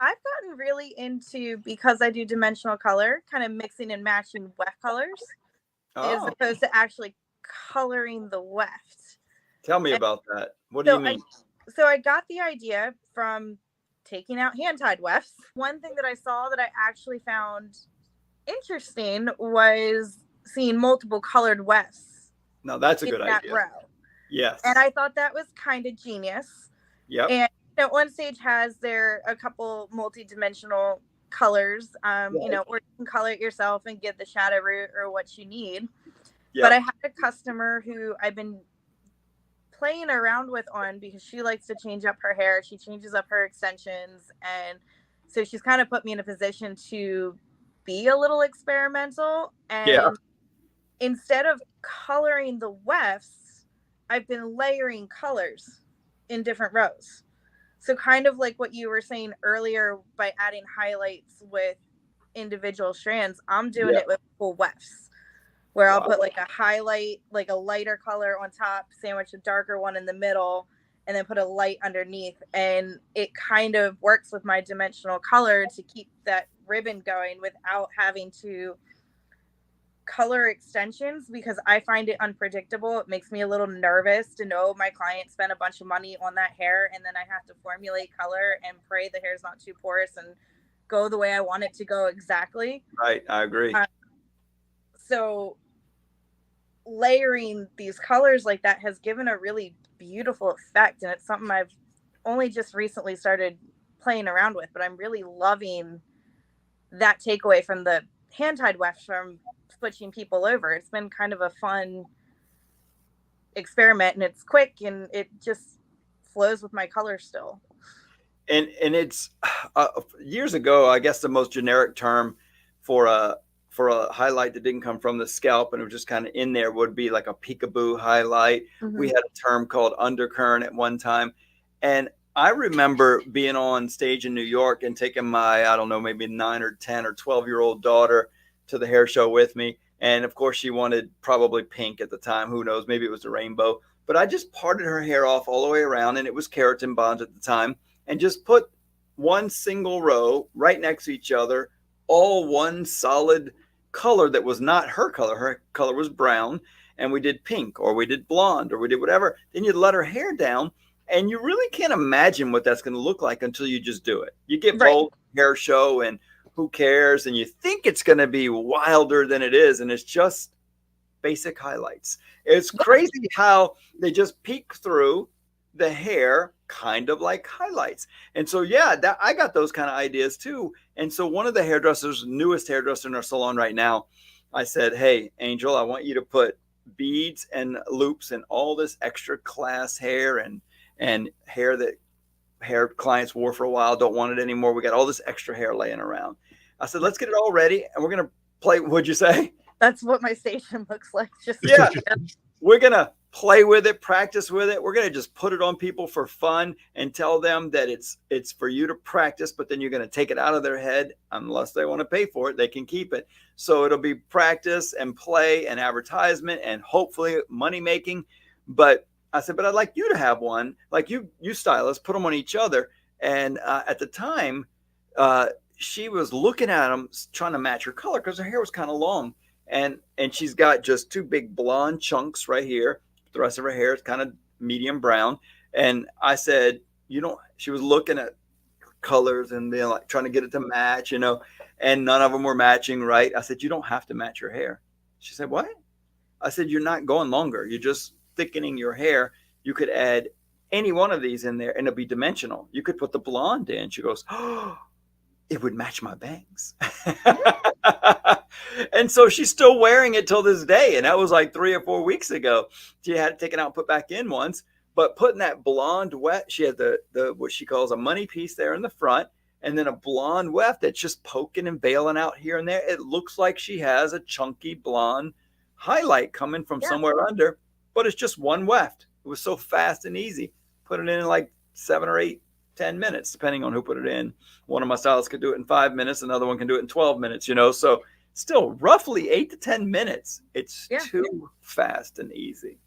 I've gotten really into, because I do dimensional color, kind of mixing and matching weft colors as Oh, opposed to actually coloring the weft. tell me And about that. What do you so mean? I got the idea from taking out hand tied wefts. One thing that I saw that I actually found interesting was seeing multiple colored wefts No, that's a in good that idea. row. And Yes. I thought that was kind of genius. Yep. And One Stage has a couple multi-dimensional colors, Right. or you can color it yourself and get the shadow root or what you need. But I Yep. had a customer who I've been playing around with on, because she likes to change up her hair. She changes up her extensions. And so she's kind of put me in a position to be a little experimental. Yeah. And instead of coloring the wefts, I've been layering colors in different rows. So kind of like what you were saying earlier, by adding highlights with individual strands, I'm doing Yeah. it with full wefts, where I'll Wow. put like a highlight, like a lighter color on top, sandwich a darker one in the middle, and then put a light underneath. And it kind of works with my dimensional color to keep that ribbon going without having to color extensions, because I find it unpredictable. It makes me a little nervous to know my client spent a bunch of money on that hair, and then I have to formulate color and pray the hair's not too porous and go the way I want it to go exactly. Right. I agree. Uh, so layering these colors like that has given a really beautiful effect, and it's something I've only just recently started playing around with, but I'm really loving that takeaway from the hand tied wefts from switching people over. It's been kind of a fun experiment, and it's quick and it just flows with my color still. And it's years ago, I guess the most generic term for a highlight that didn't come from the scalp and it was just kind of in there would be like a peekaboo highlight. We Mm-hmm. had a term called undercurrent at one time. And I remember being on stage in New York and taking my, I don't know, maybe 9 or 10 or 12-year-old daughter to the hair show with me. And of course, she wanted probably pink at the time. Who knows? Maybe it was a rainbow. But I just parted her hair off all the way around, and it was keratin bonds at the time, and just put one single row right next to each other, all one solid color that was not her color. Her color was brown, and we did pink or we did blonde or we did whatever. Then you let her hair down, and you really can't imagine what that's going to look like until you just do it. You get Right. bold hair show, and who cares? And you think it's going to be wilder than it is, and it's just basic highlights. It's Yeah. crazy how they just peek through the hair kind of like highlights. And so yeah, that I got those kind of ideas too. And so one of the hairdressers, newest hairdresser in our salon right now, I said, "Hey, Angel, I want you to put beads and loops and all this extra class hair and hair that hair clients wore for a while don't want it anymore. We got all this extra hair laying around." I said, "Let's get it all ready and we're going to play." What'd you say? That's what my station looks like. Just Yeah, we're going to play with it, practice with it. We're going to just put it on people for fun and tell them that it's for you to practice, but then you're going to take it out of their head. Unless they want to pay for it, they can keep it. So it'll be practice and play and advertisement and hopefully money making. But I said, but I'd like you to have one, like you stylists, put them on each other. And at the time, uh, she was looking at them, trying to match her color because her hair was kind of long. And she's got just two big blonde chunks right here. The rest of her hair is kind of medium brown. And I said, you know, she was looking at colors and being like trying to get it to match, and none of them were matching right. I said, you don't have to match your hair. She said, what? I said, you're not going longer. You're just thickening your hair. You could add any one of these in there and it'll be dimensional. You could put the blonde in. She goes, oh, it would match my bangs. And so she's still wearing it till this day. And that was like 3 or 4 weeks ago. She had it taken out and put back in once. But putting that blonde weft, she had the what she calls a money piece there in the front, and then a blonde weft that's just poking and bailing out here and there. It looks like she has a chunky blonde highlight coming from yeah. somewhere under, but it's just one weft. It was so fast and easy. Put it in like 7 or 8, 10 minutes, depending on who put it in. One of my stylists could do it in 5 minutes. Another one can do it in 12 minutes, So still roughly 8 to 10 minutes. It's Yeah. too fast and easy.